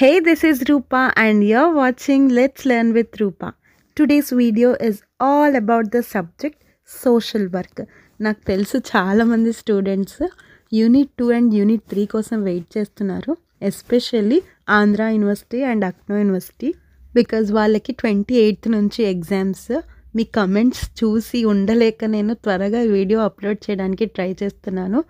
Hey, this is Rupa and you're watching Let's Learn with Rupa. Today's video is all about the subject social work. నాకు తెలుసు చాలామంది students unit 2 and unit 3 కోసం wait చేస్తున్నారు, especially Andhra university and అక్నో university, because వాళ్ళకి 28th నుంచి exams. మీ comments చూసి ఉండలేక నేను త్వరగా వీడియో అప్లోడ్ చేయడానికి ట్రై చేస్తున్నాను.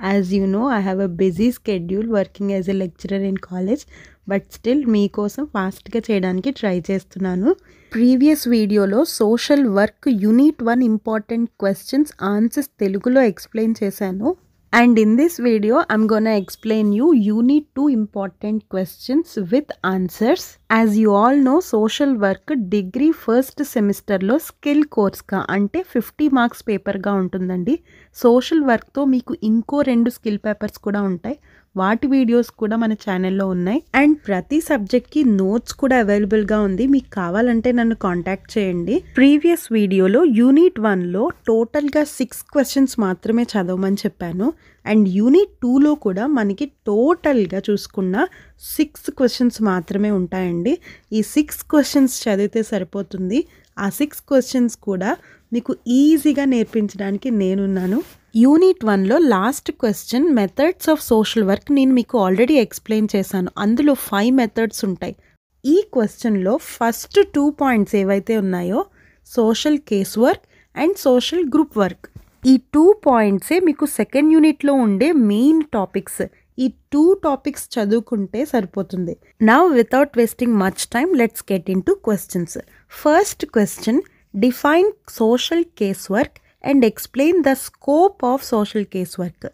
As you no, I have a busy schedule working as a lecturer in college, but still మీకోసం ఫాస్ట్గా చేయడానికి ట్రై చేస్తున్నాను. ప్రీవియస్ వీడియోలో social work unit 1 important questions answers తెలుగులో ఎక్స్ప్లెయిన్ చేశాను. And in this video, I'm gonna explain you Unit 2 important questions with answers. As you all know, social work degree first semester lo skill course ka ante 50 marks paper ga untundandi. Social work to meeku inko 2 skill papers kuda untayi. వాటి videos కూడా మన ఛానల్లో ఉన్నాయి. And ప్రతి సబ్జెక్ట్కి notes కూడా అవైలబుల్గా ఉంది. మీకు కావాలంటే నన్ను కాంటాక్ట్ చేయండి. ప్రీవియస్ వీడియోలో యూనిట్ 1లో టోటల్గా 6 క్వశ్చన్స్ మాత్రమే చదవమని చెప్పాను. అండ్ యూనిట్ 2లో కూడా మనకి టోటల్గా చూసుకున్న 6 క్వశ్చన్స్ మాత్రమే ఉంటాయండి. ఈ 6 క్వశ్చన్స్ చదివితే సరిపోతుంది. ఆ 6 క్వశ్చన్స్ కూడా మీకు ఈజీగా నేర్పించడానికి నేనున్నాను. యూనిట్ 1లో last question methods of social work నేను మీకు ఆల్రెడీ ఎక్స్ప్లెయిన్ చేశాను. అందులో 5 మెథడ్స్ ఉంటాయి. ఈ క్వశ్చన్లో ఫస్ట్ 2 పాయింట్స్ ఏవైతే ఉన్నాయో social case work and social group work, ఈ 2 పాయింట్సే మీకు సెకండ్ యూనిట్లో ఉండే మెయిన్ టాపిక్స్. ఈ 2 టాపిక్స్ చదువుకుంటే సరిపోతుంది. Now without wasting much time, let's get into questions. First question, define social case work and explain the scope of social case work.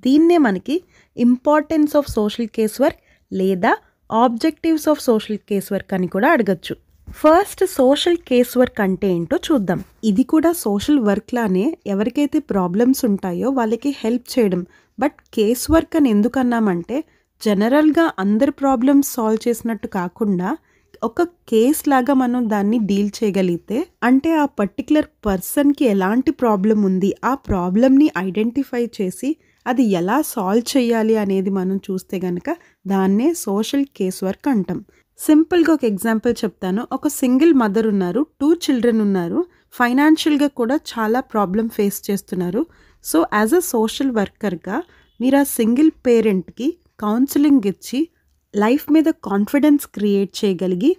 దీన్నే మనకి importance of social case work లేదా objectives of social case work అని కూడా అడగచ్చు. First social case work అంటే ఏంటో చూద్దాం. ఇది కూడా సోషల్ వర్క్ లానే ఎవరికైతే ప్రాబ్లమ్స్ ఉంటాయో వాళ్ళకి హెల్ప్ చేయడం. బట్ కేస్ వర్క్ అని ఎందుకు అన్నామంటే జనరల్గా అందరి ప్రాబ్లమ్స్ సాల్వ్ చేసినట్టు కాకుండా ఒక కేస్ లాగా మనం దాన్ని డీల్ చేయగలిగితే, అంటే ఆ పర్టికులర్ పర్సన్కి ఎలాంటి ప్రాబ్లం ఉంది, ఆ ప్రాబ్లమ్ని ఐడెంటిఫై చేసి అది ఎలా సాల్వ్ చేయాలి అనేది మనం చూస్తే కనుక దాన్నే సోషల్ కేస్ వర్క్ అంటాం. సింపుల్గా ఒక ఎగ్జాంపుల్ చెప్తాను. ఒక సింగిల్ మదర్ ఉన్నారు, 2 చిల్డ్రన్ ఉన్నారు, ఫైనాన్షియల్గా కూడా చాలా ప్రాబ్లం ఫేస్ చేస్తున్నారు. సో యాజ్ అ సోషల్ వర్కర్గా మీరు ఆ సింగిల్ పేరెంట్కి కౌన్సిలింగ్ ఇచ్చి లైఫ్ మీద కాన్ఫిడెన్స్ క్రియేట్ చేయగలిగి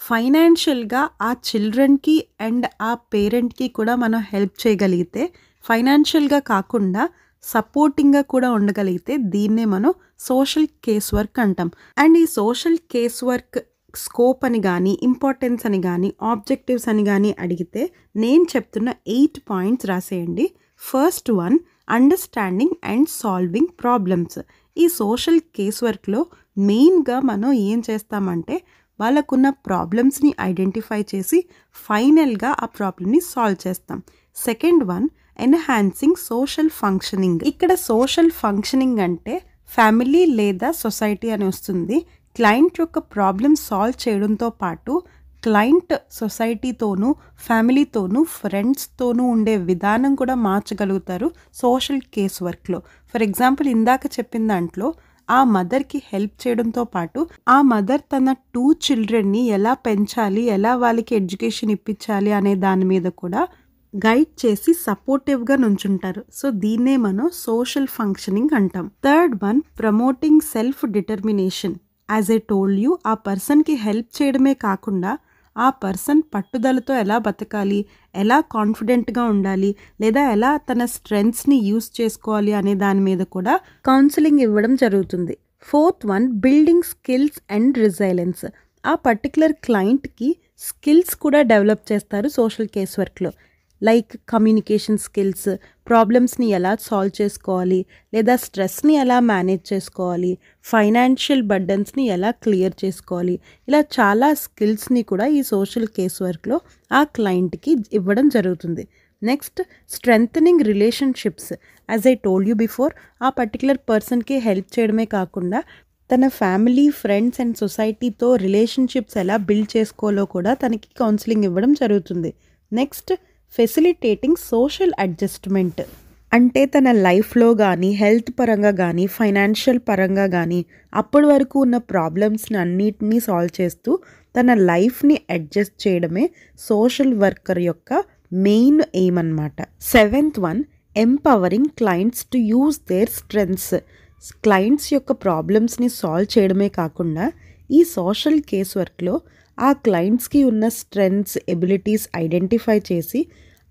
ఫైనాన్షియల్గా ఆ చిల్డ్రన్కి అండ్ ఆ పేరెంట్కి కూడా మనం హెల్ప్ చేయగలిగితే, ఫైనాన్షియల్గా కాకుండా సపోర్టింగ్గా కూడా ఉండగలిగితే దీన్నే మనం సోషల్ కేస్ వర్క్ అంటాం. అండ్ ఈ సోషల్ కేస్ వర్క్ స్కోప్ అని కానీ, ఇంపార్టెన్స్ అని కానీ, ఆబ్జెక్టివ్స్ అని కానీ అడిగితే నేను చెప్తున్న 8 పాయింట్స్ రాసేయండి. First one, understanding and solving problems. ఈ సోషల్ కేస్ వర్క్లో మెయిన్గా మనం ఏం చేస్తామంటే వాళ్ళకున్న ప్రాబ్లమ్స్ని ఐడెంటిఫై చేసి ఫైనల్గా ఆ ప్రాబ్లమ్ని సాల్వ్ చేస్తాం. Second one, enhancing social functioning. ఇక్కడ సోషల్ ఫంక్షనింగ్ అంటే ఫ్యామిలీ లేదా సొసైటీ అని వస్తుంది. క్లయింట్ యొక్క ప్రాబ్లమ్ సాల్వ్ చేయడంతో పాటు క్లయింట్ సొసైటీతోనూ, ఫ్యామిలీతోనూ, ఫ్రెండ్స్తోనూ ఉండే విధానం కూడా మార్చగలుగుతారు సోషల్ కేస్ వర్క్లో. ఫర్ ఎగ్జాంపుల్ ఇందాక చెప్పిన దాంట్లో ఆ మదర్కి హెల్ప్ చేయడంతో పాటు ఆ మదర్ తన 2 చిల్డ్రన్ని ఎలా పెంచాలి, ఎలా వాళ్ళకి ఎడ్యుకేషన్ ఇప్పించాలి అనే దాని మీద కూడా గైడ్ చేసి సపోర్టివ్గా నుంచుంటారు. సో దీన్నే మనం సోషల్ ఫంక్షనింగ్ అంటాం. Third one, promoting self determination. As I told you, ఆ పర్సన్కి హెల్ప్ చేయడమే కాకుండా ఆ పర్సన్ పట్టుదలతో ఎలా బతకాలి, ఎలా కాన్ఫిడెంట్గా ఉండాలి, లేదా ఎలా తన స్ట్రెంగ్త్స్ని యూస్ చేసుకోవాలి అనే దాని మీద కూడా కౌన్సిలింగ్ ఇవ్వడం జరుగుతుంది. Fourth one, building skills and resilience. ఆ పర్టికులర్ క్లయింట్కి స్కిల్స్ కూడా డెవలప్ చేస్తారు సోషల్ కేస్ వర్క్లో. లైక్ కమ్యూనికేషన్ స్కిల్స్, ప్రాబ్లమ్స్ని ఎలా సాల్వ్ చేసుకోవాలి, లేదా స్ట్రెస్ని ఎలా మేనేజ్ చేసుకోవాలి, ఫైనాన్షియల్ బర్డన్స్ని ఎలా క్లియర్ చేసుకోవాలి, ఇలా చాలా స్కిల్స్ని కూడా ఈ సోషల్ కేస్ వర్క్లో ఆ క్లయింట్కి ఇవ్వడం జరుగుతుంది. Next, strengthening relationships. As I told you before, ఆ పర్టికులర్ పర్సన్కి హెల్ప్ చేయడమే కాకుండా తన ఫ్యామిలీ, ఫ్రెండ్స్ అండ్ సొసైటీతో రిలేషన్షిప్స్ ఎలా బిల్డ్ చేసుకోవాలో కూడా తనకి కౌన్సిలింగ్ ఇవ్వడం జరుగుతుంది. Next, facilitating social adjustment. అంటే తన లైఫ్లో కానీ, హెల్త్ పరంగా కానీ, ఫైనాన్షియల్ పరంగా కానీ అప్పటి వరకు ఉన్న ప్రాబ్లమ్స్ని అన్నిటినీ సాల్వ్ చేస్తూ తన లైఫ్ని అడ్జస్ట్ చేయడమే సోషల్ వర్కర్ యొక్క మెయిన్ ఎయిమ్ అన్నమాట. 7th one, empowering clients to use their strengths. Clients యొక్క ప్రాబ్లమ్స్ని సాల్వ్ చేయడమే కాకుండా ఈ సోషల్ కేస్ వర్క్లో ఆ క్లయింట్స్కి ఉన్న స్ట్రెంగ్స్, ఎబిలిటీస్ ఐడెంటిఫై చేసి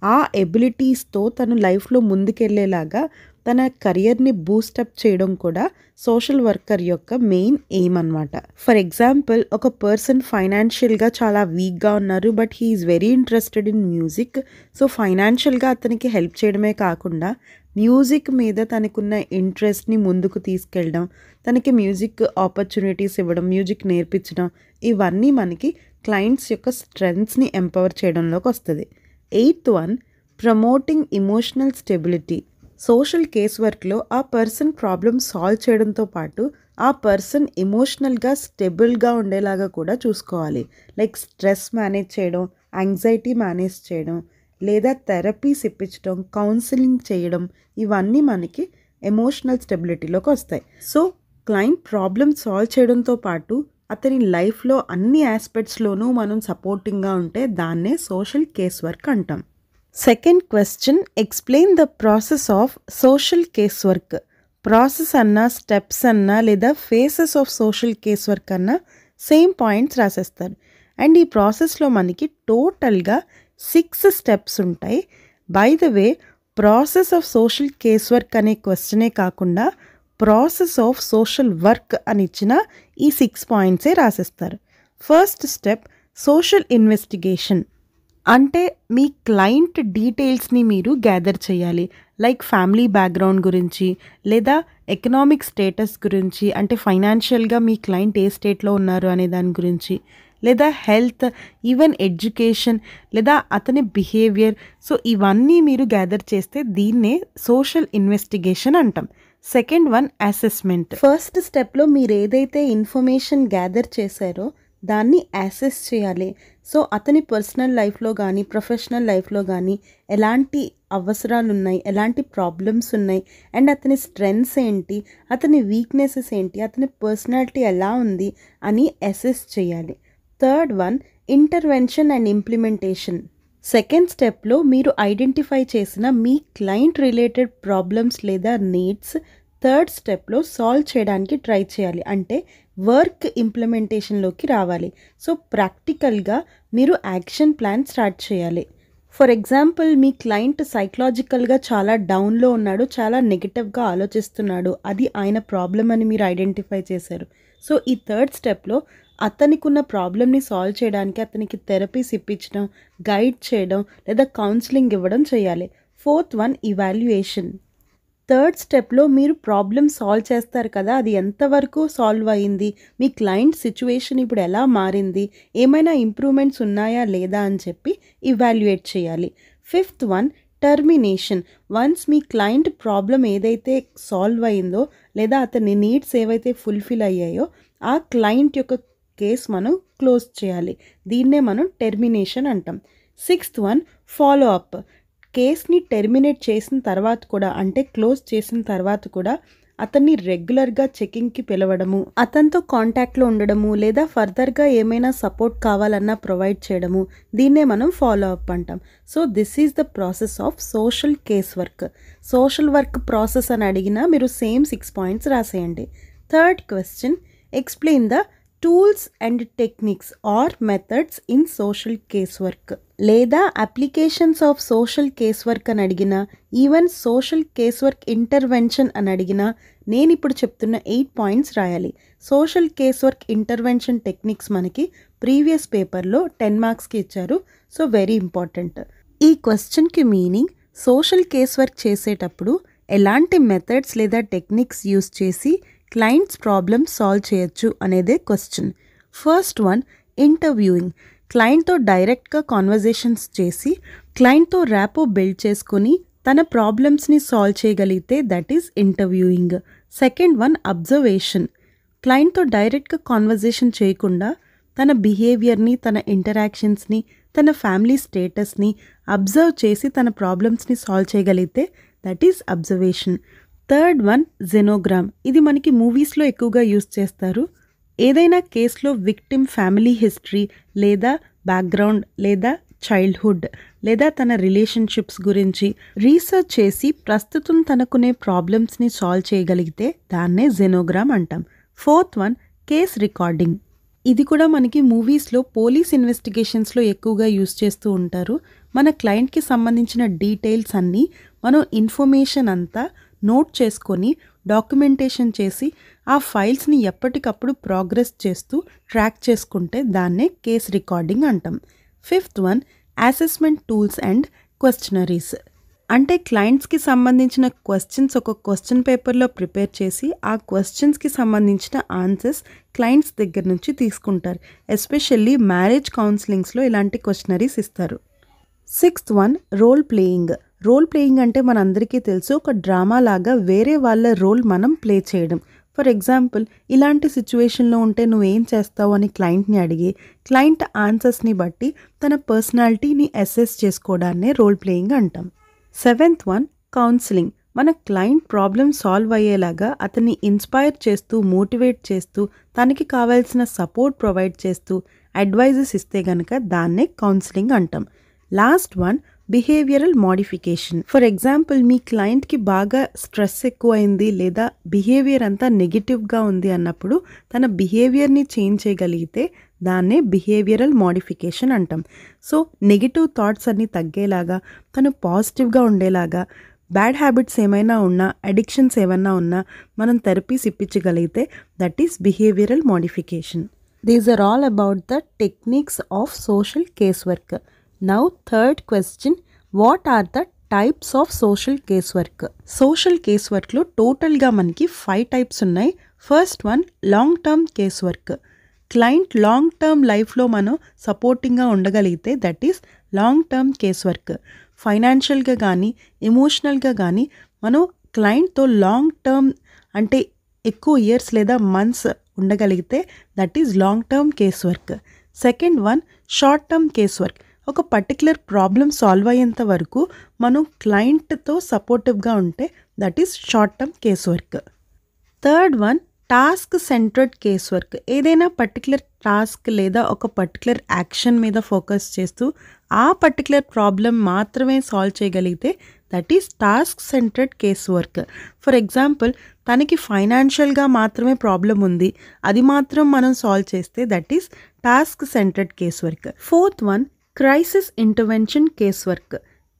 ఆ ఎబిలిటీస్తో తను లైఫ్లో ముందుకెళ్ళేలాగా తన కెరియర్ని బూస్టప్ చేయడం కూడా సోషల్ వర్కర్ యొక్క మెయిన్ ఎయిమ్ అన్నమాట. ఫర్ ఎగ్జాంపుల్, ఒక పర్సన్ ఫైనాన్షియల్గా చాలా వీక్గా ఉన్నారు, but he is very interested in music. So ఫైనాన్షియల్గా అతనికి హెల్ప్ చేయడమే కాకుండా మ్యూజిక్ మీద తనకున్న ఇంట్రెస్ట్ని ముందుకు తీసుకెళ్ళడం, తనకి మ్యూజిక్ ఆపర్చునిటీస్ ఇవ్వడం, మ్యూజిక్ నేర్పించడం, ఇవన్నీ మనకి క్లయింట్స్ యొక్క స్ట్రెంగ్స్ని ఎంపవర్ చేయడంలోకి వస్తుంది. 8th one, promoting emotional stability. Social case వర్క్లో ఆ పర్సన్ ప్రాబ్లమ్ సాల్వ్ చేయడంతో పాటు ఆ పర్సన్ ఎమోషనల్గా స్టెబుల్గా ఉండేలాగా కూడా చూసుకోవాలి. లైక్ స్ట్రెస్ మేనేజ్ చేయడం, యాంగ్జైటీ మేనేజ్ చేయడం, లేదా థెరపీస్ ఇప్పించడం, కౌన్సిలింగ్ చేయడం, ఇవన్నీ మనకి ఎమోషనల్ స్టెబిలిటీలోకి వస్తాయి. సో క్లయింట్ ప్రాబ్లమ్ సాల్వ్ చేయడంతో పాటు అతని లైఫ్లో అన్ని ఆస్పెక్ట్స్లోనూ మనం సపోర్టింగ్గా ఉంటే దాన్నే సోషల్ కేస్ వర్క్ అంటాం. Second question, explain the process of social case work. Process అన్నా, స్టెప్స్ అన్నా, లేదా faces of social case work అన్నా సేమ్ పాయింట్స్ రాసేస్తారు. అండ్ ఈ ప్రాసెస్లో మనకి టోటల్గా 6 స్టెప్స్ ఉంటాయి. By the way, process of social case work అనే క్వశ్చనే కాకుండా ప్రాసెస్ ఆఫ్ సోషల్ వర్క్ అని ఇచ్చిన ఈ 6 పాయింట్సే రాసేస్తారు. First step, social investigation. అంటే మీ క్లయింట్ డీటెయిల్స్ని మీరు గ్యాదర్ చేయాలి. లైక్ ఫ్యామిలీ బ్యాక్గ్రౌండ్ గురించి, లేదా ఎకనామిక్ స్టేటస్ గురించి, అంటే ఫైనాన్షియల్గా మీ క్లయింట్ ఏ స్టేట్లో ఉన్నారు అనే దాని గురించి, లేదా హెల్త్, ఈవెన్ ఎడ్యుకేషన్, లేదా అతని బిహేవియర్. సో ఇవన్నీ మీరు గ్యాదర్ చేస్తే దీన్నే సోషల్ ఇన్వెస్టిగేషన్ అంటాం. Second one, assessment. ఫస్ట్ స్టెప్లో మీరు ఏదైతే ఇన్ఫర్మేషన్ గ్యాదర్ చేశారో దాన్ని అసెస్ చేయాలి. సో అతని పర్సనల్ లైఫ్లో కానీ, ప్రొఫెషనల్ లైఫ్లో కానీ ఎలాంటి అవసరాలు ఉన్నాయి, ఎలాంటి ప్రాబ్లమ్స్ ఉన్నాయి, అండ్ అతని స్ట్రెంగ్స్ ఏంటి, అతని వీక్నెసెస్ ఏంటి, అతని పర్సనాలిటీ ఎలా ఉంది అని అసెస్ చేయాలి. Third one, intervention and implementation. Second స్టెప్లో మీరు ఐడెంటిఫై చేసిన మీ క్లయింట్ రిలేటెడ్ ప్రాబ్లమ్స్ లేదా నీడ్స్ థర్డ్ స్టెప్లో సాల్వ్ చేయడానికి ట్రై చేయాలి. అంటే వర్క్ ఇంప్లిమెంటేషన్లోకి రావాలి. సో ప్రాక్టికల్గా మీరు యాక్షన్ ప్లాన్ స్టార్ట్ చేయాలి. ఫర్ ఎగ్జాంపుల్, మీ క్లయింట్ సైకలాజికల్గా చాలా డౌన్లో ఉన్నాడు, చాలా నెగిటివ్గా ఆలోచిస్తున్నాడు, అది ఆయన ప్రాబ్లం అని మీరు ఐడెంటిఫై చేశారు. సో ఈ థర్డ్ స్టెప్లో అతనికి ఉన్న ప్రాబ్లమ్ని సాల్వ్ చేయడానికి అతనికి థెరపీస్ ఇప్పించడం, గైడ్ చేయడం, లేదా కౌన్సిలింగ్ ఇవ్వడం చేయాలి. Fourth one, evaluation. థర్డ్ స్టెప్లో మీరు ప్రాబ్లమ్ సాల్వ్ చేస్తారు కదా, అది ఎంతవరకు సాల్వ్ అయ్యింది, మీ క్లయింట్ సిచ్యువేషన్ ఇప్పుడు ఎలా మారింది, ఏమైనా ఇంప్రూవ్మెంట్స్ ఉన్నాయా లేదా అని చెప్పి ఇవాల్యుయేట్ చేయాలి. Fifth one, termination. వన్స్ మీ క్లయింట్ ప్రాబ్లం ఏదైతే సాల్వ్ అయిందో, లేదా అతని నీడ్స్ ఏవైతే ఫుల్ఫిల్ అయ్యాయో ఆ క్లయింట్ యొక్క కేస్ మనం క్లోజ్ చేయాలి. దీన్నే మనం టెర్మినేషన్ అంటాం. Sixth one, follow up. కేస్ని టెర్మినేట్ చేసిన తర్వాత కూడా, అంటే క్లోజ్ చేసిన తర్వాత కూడా అతన్ని రెగ్యులర్గా చెకింగ్కి పిలవడము, అతనితో కాంటాక్ట్లో ఉండడము, లేదా ఫర్దర్గా ఏమైనా సపోర్ట్ కావాలన్నా ప్రొవైడ్ చేయడము, దీన్నే మనం ఫాలో అప్ అంటాం. So this is the process of social case work. Social work process అని అడిగినా మీరు సేమ్ 6 పాయింట్స్ రాసేయండి. Third question, explain the tools and techniques or methods in social case work. లేదా applications of social case work అని అడిగినా, even social case work intervention అని అడిగినా నేను ఇప్పుడు చెప్తున్న 8 పాయింట్స్ రాయాలి. Social case work intervention techniques మనకి ప్రీవియస్ పేపర్లో 10 మార్క్స్కి ఇచ్చారు. So very important. ఈ క్వశ్చన్కి మీనింగ్, సోషల్ కేస్ వర్క్ చేసేటప్పుడు ఎలాంటి మెథడ్స్ లేదా టెక్నిక్స్ యూస్ చేసి క్లయింట్స్ ప్రాబ్లమ్ సాల్వ్ చేయొచ్చు అనేదే క్వశ్చన్. First one, interviewing. క్లయింట్తో డైరెక్ట్గా కాన్వర్జేషన్స్ చేసి క్లయింట్తో ర్యాపో బిల్డ్ చేసుకొని తన ప్రాబ్లమ్స్ని సాల్వ్ చేయగలిగితే that is interviewing. Second one, observation. క్లయింట్తో డైరెక్ట్గా కాన్వర్జేషన్ చేయకుండా తన బిహేవియర్ని, తన ఇంటరాక్షన్స్ని, తన ఫ్యామిలీ స్టేటస్ని అబ్జర్వ్ చేసి తన ప్రాబ్లమ్స్ని సాల్వ్ చేయగలిగితే that is observation. Third one genogram. ఇది మనకి మూవీస్లో ఎక్కువగా యూస్ చేస్తారు. ఏదైనా కేసులో విక్టిమ్ ఫ్యామిలీ హిస్టరీ లేదా బ్యాక్గ్రౌండ్ లేదా చైల్డ్హుడ్ లేదా తన రిలేషన్షిప్స్ గురించి రీసెర్చ్ చేసి ప్రస్తుతం తనకునే ప్రాబ్లమ్స్ని సాల్వ్ చేయగలిగితే దాన్నే జెనోగ్రామ్ అంటాం. Fourth one case recording. ఇది కూడా మనకి మూవీస్లో పోలీస్ ఇన్వెస్టిగేషన్స్లో ఎక్కువగా యూస్ చేస్తూ ఉంటారు. మన క్లయింట్కి సంబంధించిన డీటెయిల్స్ అన్నీ మనం ఇన్ఫర్మేషన్ అంతా నోట్ చేసుకొని డాక్యుమెంటేషన్ చేసి ఆ ఫైల్స్ని ఎప్పటికప్పుడు ప్రోగ్రెస్ చేస్తూ ట్రాక్ చేసుకుంటే దాన్నే కేస్ రికార్డింగ్ అంటాం. Fifth one assessment tools and questionnaires. అంటే క్లయింట్స్కి సంబంధించిన క్వశ్చన్స్ ఒక క్వశ్చన్ పేపర్లో ప్రిపేర్ చేసి ఆ క్వశ్చన్స్కి సంబంధించిన ఆన్సర్స్ క్లయింట్స్ దగ్గర నుంచి తీసుకుంటారు. ఎస్పెషల్లీ మ్యారేజ్ కౌన్సిలింగ్స్లో ఇలాంటి క్వశ్చనరీస్ ఇస్తారు. Sixth one role playing. Role playing అంటే మనందరికీ తెలుసు, ఒక డ్రామా లాగా వేరే వాళ్ళ రోల్ మనం ప్లే చేయడం. ఫర్ ఎగ్జాంపుల్, ఇలాంటి సిచ్యువేషన్లో ఉంటే నువ్వేం చేస్తావు అని క్లయింట్ని అడిగి క్లయింట్ ఆన్సర్స్ని బట్టి తన పర్సనాలిటీని అసెస్ చేసుకోవడాన్నే రోల్ ప్లేయింగ్ అంటాం. Seventh one counselling. మన క్లయింట్ ప్రాబ్లమ్ సాల్వ్ అయ్యేలాగా అతన్ని ఇన్స్పైర్ చేస్తూ మోటివేట్ చేస్తూ తనకి కావాల్సిన సపోర్ట్ ప్రొవైడ్ చేస్తూ అడ్వైజెస్ ఇస్తే గనక దాన్నే కౌన్సిలింగ్ అంటాం. Last one behavioural modification. For example, మీ క్లయింట్కి బాగా స్ట్రెస్ ఎక్కువైంది లేదా బిహేవియర్ అంతా నెగిటివ్గా ఉంది అన్నప్పుడు తన బిహేవియర్ని చేంజ్ చేయగలిగితే దాన్నే బిహేవియరల్ మోడిఫికేషన్ అంటాం. సో నెగిటివ్ థాట్స్ అన్నీ తగ్గేలాగా తను పాజిటివ్గా ఉండేలాగా బ్యాడ్ హ్యాబిట్స్ ఏమైనా ఉన్నా అడిక్షన్స్ ఏమైనా ఉన్నా మనం థెరపీస్ ఇప్పించగలిగితే that is behavioural modification. These are all about the techniques of social case work. Now third question, what are the types of social case work? Social case work లో టోటల్గా మనకి 5 types ఉన్నాయి. First one long term case work. Client long term లైఫ్లో మనం సపోర్టింగ్గా ఉండగలిగితే that is long term case work. ఫైనాన్షియల్గా కానీ ఎమోషనల్గా కానీ మనం క్లయింట్తో లాంగ్ టర్మ్ అంటే ఎక్కువ ఇయర్స్ లేదా మంత్స్ ఉండగలిగితే that is long term case work. Second one short term case work. ఒక పర్టికులర్ ప్రాబ్లం సాల్వ్ అయ్యేంత వరకు మనం క్లయింట్తో సపోర్టివ్గా ఉంటే that is short term case work. Third one task centred case work. ఏదైనా పర్టికులర్ టాస్క్ లేదా ఒక పర్టికులర్ యాక్షన్ మీద ఫోకస్ చేస్తూ ఆ పర్టికులర్ ప్రాబ్లం మాత్రమే సాల్వ్ చేయగలిగితే that is task centred case work. For example, తనకి ఫైనాన్షియల్గా మాత్రమే ప్రాబ్లం ఉంది, అది మాత్రం మనం సాల్వ్ చేస్తే that is task centred case work. Fourth one crisis intervention case work.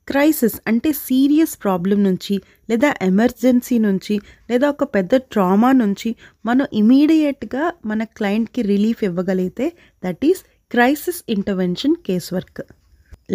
Crisis అంటే సీరియస్ ప్రాబ్లం నుంచి లేదా ఎమర్జెన్సీ నుంచి లేదా ఒక పెద్ద ట్రామా నుంచి మనం ఇమీడియట్గా మన క్లయింట్కి రిలీఫ్ ఇవ్వగలిగితే that is crisis intervention case work.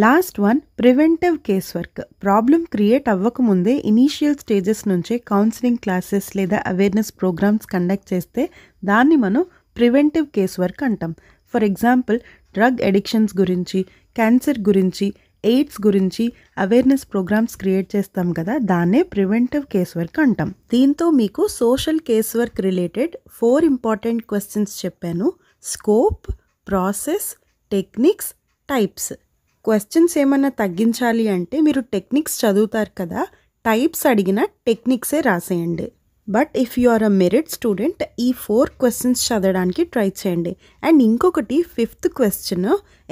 Last one preventive case work. Problem create అవ్వకముందే ఇనీషియల్ స్టేజెస్ నుంచే కౌన్సిలింగ్ క్లాసెస్ లేదా అవేర్నెస్ ప్రోగ్రామ్స్ కండక్ట్ చేస్తే దాన్ని మనం ప్రివెంటివ్ కేస్ వర్క్ అంటాం. ఫర్ ఎగ్జాంపుల్, డ్రగ్ అడిక్షన్స్ గురించి, క్యాన్సర్ గురించి, ఎయిడ్స్ గురించి అవేర్నెస్ ప్రోగ్రామ్స్ క్రియేట్ చేస్తాం కదా, దాన్నే ప్రివెంటివ్ కేస్ వర్క్ అంటాం. దీంతో మీకు social case work related 4 important questions చెప్పాను. Scope, process, techniques, types. Questions ఏమన్నా తగ్గించాలి అంటే మీరు టెక్నిక్స్ చదువుతారు కదా, టైప్స్ అడిగిన టెక్నిక్సే రాసేయండి. But if you are a merit student ఈ 4 క్వశ్చన్స్ చదవడానికి ట్రై చేయండి. అండ్ ఇంకొకటి 5th question,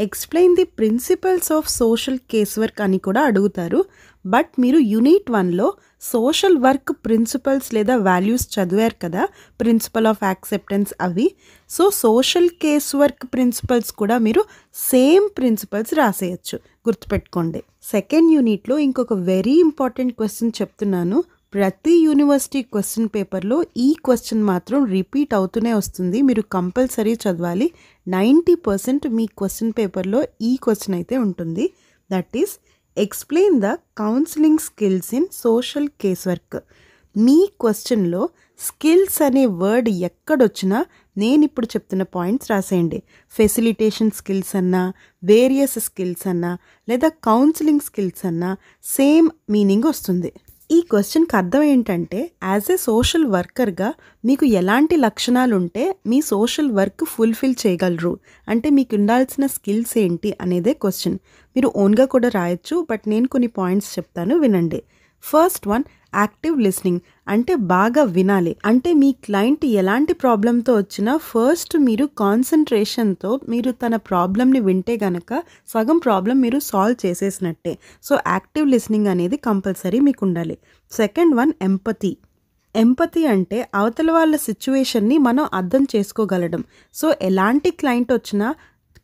explain the principles of social case work అని కూడా అడుగుతారు. బట్ మీరు యూనిట్ 1లో సోషల్ వర్క్ ప్రిన్సిపల్స్ లేదా వాల్యూస్ చదివారు కదా, ప్రిన్సిపల్ ఆఫ్ యాక్సెప్టెన్స్ అవి. So social case work principles కూడా మీరు సేమ్ ప్రిన్సిపల్స్ రాసేయచ్చు, గుర్తుపెట్టుకోండి. సెకండ్ యూనిట్లో ఇంకొక వెరీ ఇంపార్టెంట్ క్వశ్చన్ చెప్తున్నాను. ప్రతి యూనివర్సిటీ క్వశ్చన్ పేపర్లో ఈ క్వశ్చన్ మాత్రం రిపీట్ అవుతూనే వస్తుంది, మీరు కంపల్సరీ చదవాలి. 90% మీ క్వశ్చన్ పేపర్లో ఈ క్వశ్చన్ అయితే ఉంటుంది. That is explain the counselling skills in social case work. మీ క్వశ్చన్లో స్కిల్స్ అనే వర్డ్ ఎక్కడొచ్చినా నేను ఇప్పుడు చెప్తున్న పాయింట్స్ రాసేయండి. ఫెసిలిటేషన్ స్కిల్స్ అన్నా, వేరియస్ స్కిల్స్ అన్నా లేదా కౌన్సిలింగ్ స్కిల్స్ అన్నా సేమ్ మీనింగ్ వస్తుంది. ఈ క్వశ్చన్కి అర్థం ఏంటంటే, యాజ్ ఏ సోషల్ వర్కర్గా మీకు ఎలాంటి లక్షణాలు ఉంటే మీ సోషల్ వర్క్ ఫుల్ఫిల్ చేయగలరు, అంటే మీకు ఉండాల్సిన స్కిల్స్ ఏంటి అనేదే క్వశ్చన్. మీరు ఓన్గా కూడా రాయొచ్చు, బట్ నేను కొన్ని పాయింట్స్ చెప్తాను, వినండి. First one, active listening. అంటే బాగా వినాలి. అంటే మీ క్లయింట్ ఎలాంటి ప్రాబ్లంతో వచ్చినా ఫస్ట్ మీరు కాన్సన్ట్రేషన్తో మీరు తన ప్రాబ్లమ్ని వింటే గనక సగం ప్రాబ్లం మీరు సాల్వ్ చేసేసినట్టే. సో యాక్టివ్ లిస్నింగ్ అనేది కంపల్సరీ మీకు ఉండాలి. Second one, empathy. ఎంపతి అంటే అవతల వాళ్ళ సిచ్యువేషన్ని మనం అర్థం చేసుకోగలడం. సో ఎలాంటి క్లయింట్ వచ్చినా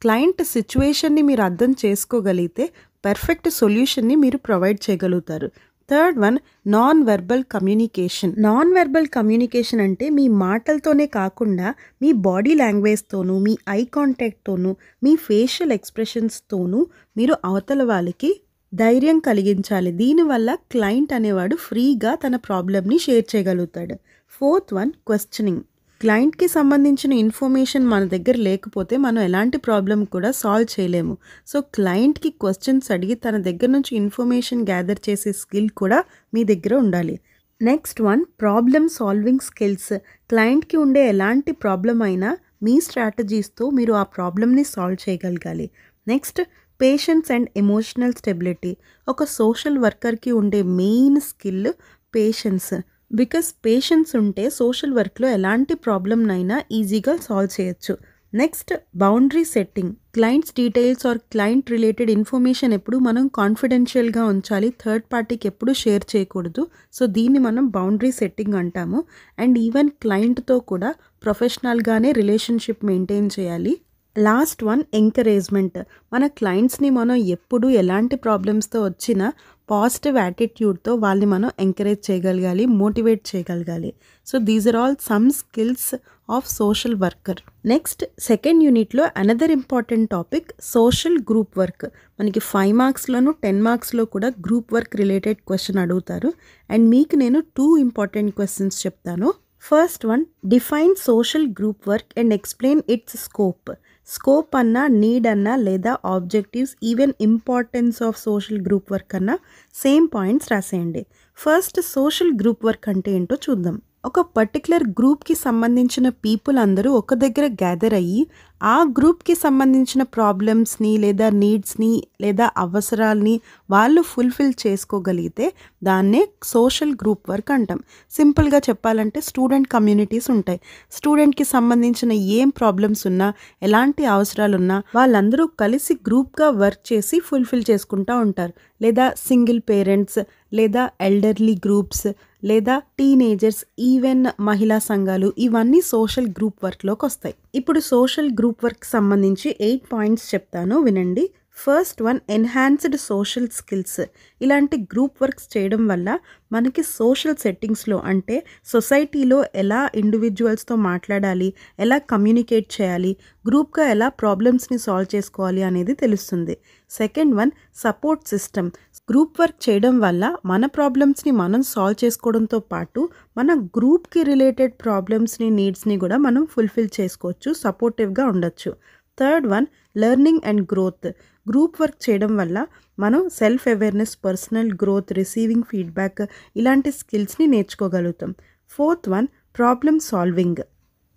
క్లయింట్ సిచ్యువేషన్ని మీరు అర్థం చేసుకోగలిగితే పర్ఫెక్ట్ సొల్యూషన్ని మీరు ప్రొవైడ్ చేయగలుగుతారు. Third one, non verbal communication. Non verbal communication అంటే మీ మాటలతోనే కాకుండా మీ బాడీ లాంగ్వేజ్తోనూ, మీ ఐ కాంటాక్ట్తోనూ, మీ ఫేషియల్ ఎక్స్ప్రెషన్స్తోనూ మీరు అవతల వాళ్ళకి ధైర్యం కలిగించాలి. దీనివల్ల క్లయింట్ అనేవాడు ఫ్రీగా తన ప్రాబ్లమ్ని షేర్ చేయగలుగుతాడు. Fourth one, questioning. క్లయింట్కి సంబంధించిన ఇన్ఫర్మేషన్ మన దగ్గర లేకపోతే మనం ఎలాంటి ప్రాబ్లం కూడా సాల్వ్ చేయలేము. సో క్లయింట్కి క్వశ్చన్స్ అడిగి తన దగ్గర నుంచి ఇన్ఫర్మేషన్ గ్యాదర్ చేసే స్కిల్ కూడా మీ దగ్గర ఉండాలి. Next one, problem solving skills. క్లయింట్కి ఉండే ఎలాంటి ప్రాబ్లం అయినా మీ స్ట్రాటజీస్తో మీరు ఆ ప్రాబ్లమ్ని సాల్వ్ చేయగలగాలి. Next, patience and emotional stability. ఒక సోషల్ వర్కర్కి ఉండే main skill patience. Because patience ఉంటే సోషల్ వర్క్లో ఎలాంటి ప్రాబ్లమ్నైనా ఈజీగా సాల్వ్ చేయొచ్చు. Next, boundary setting. Clients details or client related information ఎప్పుడు మనం కాన్ఫిడెన్షియల్గా ఉంచాలి. థర్డ్ పార్టీకి ఎప్పుడు షేర్ చేయకూడదు. సో దీన్ని మనం బౌండరీ సెట్టింగ్ అంటాము. అండ్ ఈవెన్ క్లయింట్తో కూడా ప్రొఫెషనల్గానే రిలేషన్షిప్ మెయింటైన్ చేయాలి. Last one, encouragement. మన క్లయింట్స్ని మనం ఎప్పుడు ఎలాంటి ప్రాబ్లమ్స్తో వచ్చినా పాజిటివ్ యాటిట్యూడ్తో వాళ్ళని మనం ఎంకరేజ్ చేయగలగాలి, మోటివేట్ చేయగలగాలి. So these are all some skills of social worker. Next, second యూనిట్లో another important topic social group work. మనకి 5 మార్క్స్లోను 10 మార్క్స్లో కూడా గ్రూప్ వర్క్ రిలేటెడ్ క్వశ్చన్ అడుగుతారు. అండ్ మీకు నేను 2 ఇంపార్టెంట్ క్వశ్చన్స్ చెప్తాను. First one, define social group work and explain its scope. Scope అన్నా, నీడ్ అన్నా, లేదా objectives, even importance of social group work అన్నా సేమ్ పాయింట్స్ రాసేయండి. ఫస్ట్, సోషల్ గ్రూప్ వర్క్ అంటే ఏంటో చూద్దాం. ఒక పర్టికులర్ గ్రూప్కి సంబంధించిన పీపుల్ అందరూ ఒక దగ్గర గ్యాదర్ అయ్యి ఆ గ్రూప్కి సంబంధించిన ప్రాబ్లమ్స్ని లేదా నీడ్స్ని లేదా అవసరాలని వాళ్ళు ఫుల్ఫిల్ చేసుకోగలిగితే దాన్నే సోషల్ గ్రూప్ వర్క్ అంటాం. సింపుల్గా చెప్పాలంటే స్టూడెంట్ కమ్యూనిటీస్ ఉంటాయి. స్టూడెంట్కి సంబంధించిన ఏం ప్రాబ్లమ్స్ ఉన్నా, ఎలాంటి అవసరాలు ఉన్నా వాళ్ళందరూ కలిసి గ్రూప్గా వర్క్ చేసి ఫుల్ఫిల్ చేసుకుంటూ ఉంటారు. లేదా సింగిల్ పేరెంట్స్, లేదా ఎల్డర్లీ గ్రూప్స్, లేదా టీనేజర్స్, ఈవెన్ మహిళా సంఘాలు, ఇవన్నీ సోషల్ గ్రూప్ వర్క్లోకి వస్తాయి. ఇప్పుడు సోషల్ గ్రూప్ వర్క్ సంబంధించి 8 పాయింట్స్ చెప్తాను, వినండి. First one, enhanced social skills. ఇలాంటి గ్రూప్ వర్క్స్ చేయడం వల్ల మనకి సోషల్ సెట్టింగ్స్లో అంటే సొసైటీలో ఎలా ఇండివిజువల్స్తో మాట్లాడాలి, ఎలా కమ్యూనికేట్ చేయాలి, గ్రూప్గా ఎలా ప్రాబ్లమ్స్ని సాల్వ్ చేసుకోవాలి అనేది తెలుస్తుంది. Second one, support system. Group work చేయడం వల్ల మన ప్రాబ్లమ్స్ని మనం సాల్వ్ చేసుకోవడంతో పాటు మన గ్రూప్కి రిలేటెడ్ ప్రాబ్లమ్స్ని, నీడ్స్ని కూడా మనం ఫుల్ఫిల్ చేసుకోవచ్చు, సపోర్టివ్గా ఉండొచ్చు. Third one, learning and growth. Group work చేయడం వల్ల మనం self awareness, personal growth, receiving feedback ఇలాంటి స్కిల్స్ని నేర్చుకోగలుగుతాం. Fourth one, problem solving.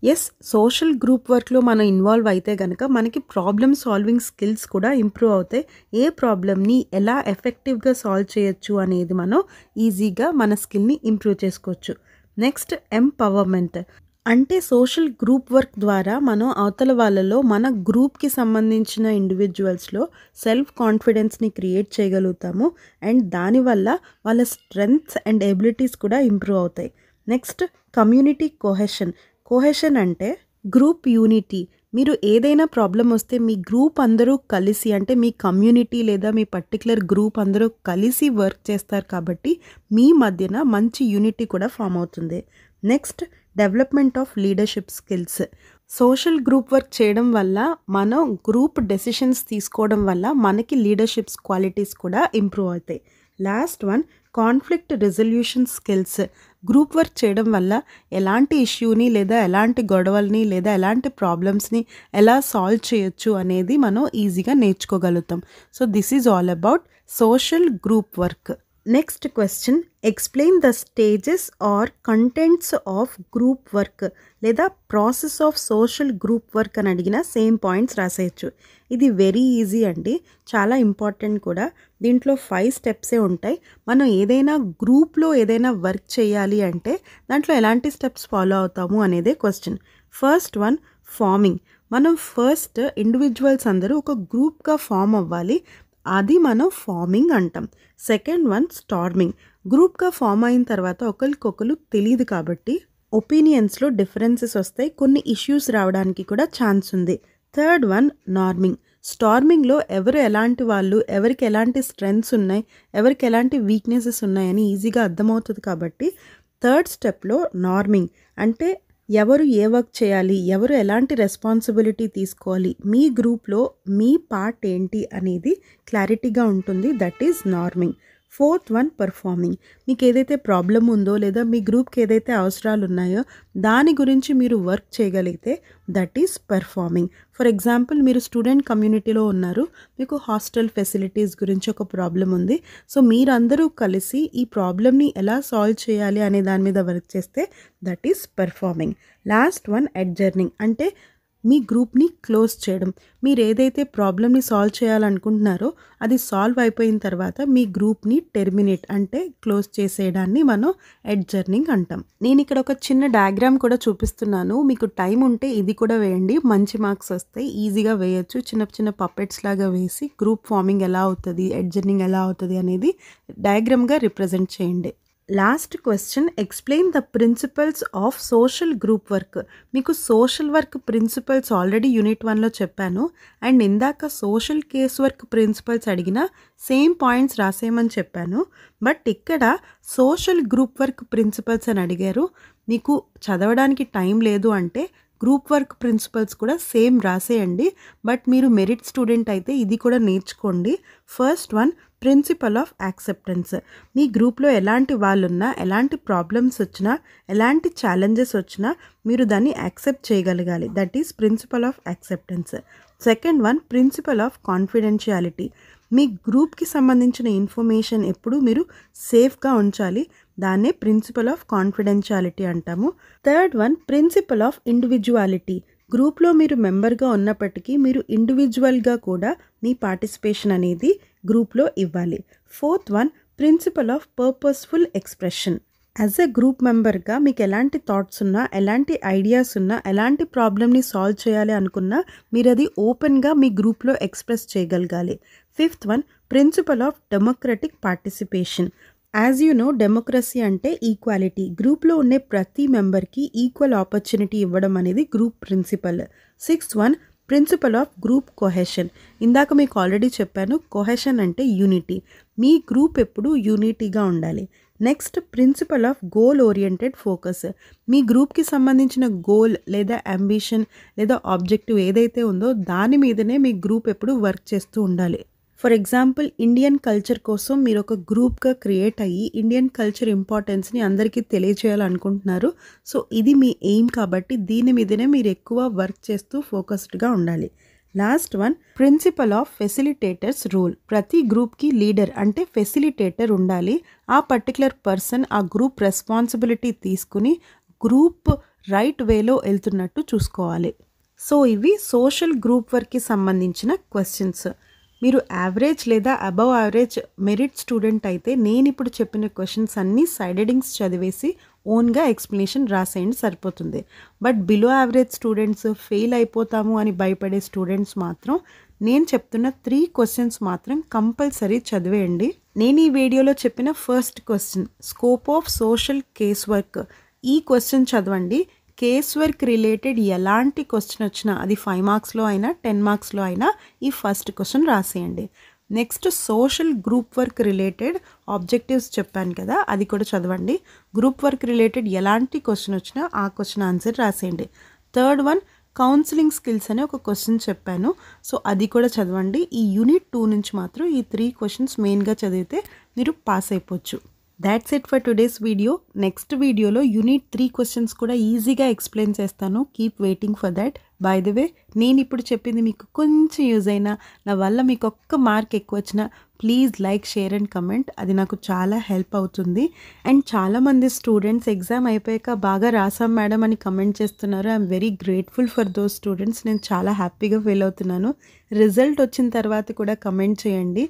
Yes, social group వర్క్లో మనం ఇన్వాల్వ్ అయితే కనుక మనకి ప్రాబ్లమ్ సాల్వింగ్ స్కిల్స్ కూడా ఇంప్రూవ్ అవుతాయి. ఏ ప్రాబ్లమ్ని ఎలా ఎఫెక్టివ్గా సాల్వ్ చేయొచ్చు అనేది మనం ఈజీగా మన స్కిల్ని ఇంప్రూవ్ చేసుకోవచ్చు. Next, empowerment. అంటే సోషల్ గ్రూప్ వర్క్ ద్వారా మనం అవతల వాళ్ళలో మన గ్రూప్కి సంబంధించిన ఇండివిజువల్స్లో సెల్ఫ్ కాన్ఫిడెన్స్ని క్రియేట్ చేయగలుగుతాము. అండ్ దానివల్ల వాళ్ళ స్ట్రెంగ్త్స్ అండ్ ఎబిలిటీస్ కూడా ఇంప్రూవ్ అవుతాయి. Next, community cohesion. కోహెషన్ అంటే గ్రూప్ యూనిటీ. మీరు ఏదైనా ప్రాబ్లం వస్తే మీ గ్రూప్ అందరూ కలిసి, అంటే మీ కమ్యూనిటీ లేదా మీ పర్టికులర్ గ్రూప్ అందరూ కలిసి వర్క్ చేస్తారు కాబట్టి మీ మధ్యన మంచి యూనిటీ కూడా ఫామ్ అవుతుంది. Next, development of leadership skills. Social group work చేయడం వల్ల మనం గ్రూప్ డెసిషన్స్ తీసుకోవడం వల్ల మనకి లీడర్షిప్స్ క్వాలిటీస్ కూడా ఇంప్రూవ్ అవుతాయి. Last one, conflict resolution skills. Group work చేయడం వల్ల ఎలాంటి ఇష్యూని లేదా ఎలాంటి గొడవల్ని లేదా ఎలాంటి ప్రాబ్లమ్స్ని ఎలా సాల్వ్ చేయొచ్చు అనేది మనం ఈజీగా నేర్చుకోగలుగుతాం. So this is all about social group work. Next question, explain the stages or contents of group work లేదా process of social group work అని అడిగిన సేమ్ పాయింట్స్ రాసేయచ్చు. ఇది వెరీ ఈజీ అండి, చాలా ఇంపార్టెంట్ కూడా. దీంట్లో 5 స్టెప్సే ఉంటాయి. మనం ఏదైనా గ్రూప్లో ఏదైనా వర్క్ చేయాలి అంటే దాంట్లో ఎలాంటి స్టెప్స్ ఫాలో అవుతాము అనేదే క్వశ్చన్. First one, farming. మనం ఫస్ట్ ఇండివిజువల్స్ అందరూ ఒక గ్రూప్గా ఫామ్ అవ్వాలి, అది మనం ఫార్మింగ్ అంటాం. Second one, storming. గ్రూప్గా ఫామ్ అయిన తర్వాత ఒకరికొకరు తెలియదు కాబట్టి ఒపీనియన్స్లో డిఫరెన్సెస్ వస్తాయి, కొన్ని ఇష్యూస్ రావడానికి కూడా ఛాన్స్ ఉంది. Third one, నార్మింగ్. స్టార్మింగ్లో ఎవరు ఎలాంటి వాళ్ళు, ఎవరికి ఎలాంటి స్ట్రెంగ్త్స్ ఉన్నాయి, ఎవరికి ఎలాంటి వీక్నెసెస్ ఉన్నాయని ఈజీగా అర్థమవుతుంది కాబట్టి థర్డ్ స్టెప్లో నార్మింగ్ అంటే ఎవరు ఏ వర్క్ చేయాలి, ఎవరు ఎలాంటి రెస్పాన్సిబిలిటీ తీసుకోవాలి, మీ గ్రూప్లో మీ పార్ట్ ఏంటి అనేది క్లారిటీగా ఉంటుంది. That is norming. Fourth one, performing. మీకు ఏదైతే ప్రాబ్లం ఉందో లేదా మీ గ్రూప్కి ఏదైతే అవసరాలు ఉన్నాయో దాని గురించి మీరు వర్క్ చేయగలిగితే that is performing. For example, మీరు స్టూడెంట్ కమ్యూనిటీలో ఉన్నారు, మీకు హాస్టల్ ఫెసిలిటీస్ గురించి ఒక ప్రాబ్లం ఉంది. సో మీరందరూ కలిసి ఈ ప్రాబ్లమ్ని ఎలా సాల్వ్ చేయాలి అనే దాని మీద వర్క్ చేస్తే that is performing. Last one, adjourning. అంటే మీ గ్రూప్ని క్లోజ్ చేయడం. మీరు ఏదైతే ప్రాబ్లమ్ని సాల్వ్ చేయాలనుకుంటున్నారో అది సాల్వ్ అయిపోయిన తర్వాత మీ గ్రూప్ని టెర్మినేట్ అంటే క్లోజ్ చేసేయడాన్ని మనం అడ్జర్నింగ్ అంటాం. నేను ఇక్కడ ఒక చిన్న డయాగ్రామ్ కూడా చూపిస్తున్నాను, మీకు టైం ఉంటే ఇది కూడా వేయండి, మంచి మార్క్స్ వస్తాయి. ఈజీగా వేయచ్చు, చిన్న చిన్న పప్పెట్స్ లాగా వేసి గ్రూప్ ఫార్మింగ్ ఎలా అవుతుంది, అడ్జర్నింగ్ ఎలా అవుతుంది అనేది డయాగ్రామ్గా రిప్రజెంట్ చేయండి. Last question, explain the principles of social group work. మీకు social work principles already unit 1లో చెప్పాను, అండ్ ఇందాక సోషల్ కేస్ వర్క్ ప్రిన్సిపల్స్ అడిగిన సేమ్ పాయింట్స్ రాసేయమని చెప్పాను. బట్ ఇక్కడ సోషల్ గ్రూప్ వర్క్ ప్రిన్సిపల్స్ అని అడిగారు, మీకు చదవడానికి టైం లేదు అంటే గ్రూప్ వర్క్ ప్రిన్సిపల్స్ కూడా సేమ్ రాసేయండి. బట్ మీరు మెరిట్ స్టూడెంట్ అయితే ఇది కూడా నేర్చుకోండి. First one, principle of acceptance. మీ గ్రూప్లో ఎలాంటి వాళ్ళు ఉన్నా, ఎలాంటి ప్రాబ్లమ్స్ వచ్చినా, ఎలాంటి ఛాలెంజెస్ వచ్చినా మీరు దాన్ని యాక్సెప్ట్ చేయగలగాలి. That is principle of acceptance. Second one, principle of confidentiality. మీ గ్రూప్కి సంబంధించిన ఇన్ఫర్మేషన్ ఎప్పుడు మీరు సేఫ్గా ఉంచాలి, దాన్నే ప్రిన్సిపల్ ఆఫ్ కాన్ఫిడెన్షియాలిటీ అంటాము. Third one, principle of individuality. గ్రూప్లో మీరు మెంబర్గా ఉన్నప్పటికీ మీరు ఇండివిజువల్గా కూడా మీ పార్టిసిపేషన్ అనేది గ్రూప్లో ఇవ్వాలి. Fourth one, principle of purposeful expression. As a group మెంబర్గా మీకు ఎలాంటి థాట్స్ ఉన్నా, ఎలాంటి ఐడియాస్ ఉన్నా, ఎలాంటి ప్రాబ్లమ్ని సాల్వ్ చేయాలి అనుకున్నా మీరు అది ఓపెన్గా మీ గ్రూప్లో ఎక్స్ప్రెస్ చేయగలగాలి. Fifth one, principle of democratic participation. As you know, democracy అంటే ఈక్వాలిటీ. గ్రూప్లో ఉండే ప్రతి మెంబర్కి ఈక్వల్ ఆపర్చునిటీ ఇవ్వడం అనేది group principle. Sixth one, principle of group cohesion. ఇందాక మీకు ఆల్రెడీ చెప్పాను, కొహెషన్ అంటే యూనిటీ. మీ గ్రూప్ ఎప్పుడు యూనిటీగా ఉండాలి. Next, principle of goal oriented focus. మీ గ్రూప్కి సంబంధించిన గోల్ లేదా అంబిషన్ లేదా ఆబ్జెక్టివ్ ఏదైతే ఉందో దాని మీదనే మీ గ్రూప్ ఎప్పుడు వర్క్ చేస్తూ ఉండాలి. ఫర్ ఎగ్జాంపుల్, ఇండియన్ కల్చర్ కోసం మీరు ఒక గ్రూప్గా క్రియేట్ అయ్యి ఇండియన్ కల్చర్ ఇంపార్టెన్స్ని అందరికీ తెలియజేయాలనుకుంటున్నారు. సో ఇది మీ ఎయిమ్ కాబట్టి దీని మీదనే మీరు ఎక్కువ వర్క్ చేస్తూ ఫోకస్డ్గా ఉండాలి. Last one, principle of facilitators role. ప్రతి గ్రూప్కి లీడర్ అంటే ఫెసిలిటేటర్ ఉండాలి. ఆ పర్టికులర్ పర్సన్ ఆ గ్రూప్ రెస్పాన్సిబిలిటీ తీసుకుని గ్రూప్ రైట్ వేలో వెళ్తున్నట్టు చూసుకోవాలి. సో ఇవి సోషల్ గ్రూప్ వర్క్కి సంబంధించిన క్వశ్చన్స్. మీరు యావరేజ్ లేదా అబవ్ యావరేజ్ మెరిట్ స్టూడెంట్ అయితే నేను ఇప్పుడు చెప్పిన క్వశ్చన్స్ అన్నీ సైడ్ హెడింగ్స్ చదివేసి ఓన్గా ఎక్స్ప్లెనేషన్ రాసేయండి, సరిపోతుంది. But below average students, fail అయిపోతాము అని భయపడే స్టూడెంట్స్ మాత్రం నేను చెప్తున్న 3 క్వశ్చన్స్ మాత్రం కంపల్సరీ చదివేయండి. నేను ఈ వీడియోలో చెప్పిన first question, scope of social case work. ఈ క్వశ్చన్ చదవండి. కేస్ వర్క్ రిలేటెడ్ ఎలాంటి క్వశ్చన్ వచ్చినా అది 5 మార్క్స్లో అయినా 10 మార్క్స్లో అయినా ఈ ఫస్ట్ క్వశ్చన్ రాసేయండి. Next, social group work related objectives చెప్పాను కదా, అది కూడా చదవండి. గ్రూప్ వర్క్ రిలేటెడ్ ఎలాంటి క్వశ్చన్ వచ్చినా ఆ క్వశ్చన్ ఆన్సర్ రాసేయండి. థర్డ్ వన్, కౌన్సిలింగ్ స్కిల్స్ అనే ఒక క్వశ్చన్ చెప్పాను, సో అది కూడా చదవండి. ఈ యూనిట్ 2 నుంచి మాత్రం ఈ 3 క్వశ్చన్స్ మెయిన్గా చదివితే మీరు పాస్ అయిపోవచ్చు. That's it for today's video. Next వీడియోలో యూనిట్ 3 క్వశ్చన్స్ కూడా ఈజీగా ఎక్స్ప్లెయిన్ చేస్తాను. Keep waiting for that. By the way నేను ఇప్పుడు చెప్పింది మీకు కొంచెం యూజ్ అయినా, నా వల్ల మీకు ఒక్క మార్క్ ఎక్కువ వచ్చినా please like, share and comment. అది నాకు చాలా హెల్ప్ అవుతుంది. అండ్ చాలామంది స్టూడెంట్స్ ఎగ్జామ్ అయిపోయాక బాగా రాసాం మేడం అని కమెంట్ చేస్తున్నారు. I'm very grateful for those students. నేను చాలా హ్యాపీగా ఫీల్ అవుతున్నాను. రిజల్ట్ వచ్చిన తర్వాత కూడా కమెంట్ చేయండి,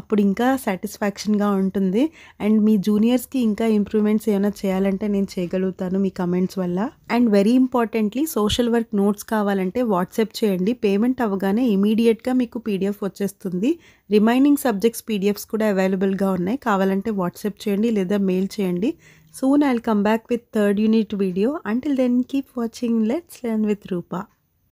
అప్పుడు ఇంకా సాటిస్ఫాక్షన్గా ఉంటుంది. అండ్ మీ జూనియర్స్కి ఇంకా ఇంప్రూవ్మెంట్స్ ఏమైనా చేయాలంటే నేను చేయగలుగుతాను మీ కమెంట్స్ వల్ల. And very importantly social work notes కావాలంటే వాట్సాప్ చేయండి. పేమెంట్ అవ్వగానే ఇమీడియట్గా మీకు పీడిఎఫ్ వచ్చేస్తుంది. రిమైనింగ్ సబ్జెక్ట్స్ పీడిఎఫ్స్ కూడా అవైలబుల్గా ఉన్నాయి. కావాలంటే వాట్సాప్ చేయండి లేదా మెయిల్ చేయండి. Soon I'll come back with third unit video. Until then, keep watching Let's Learn with Rupa.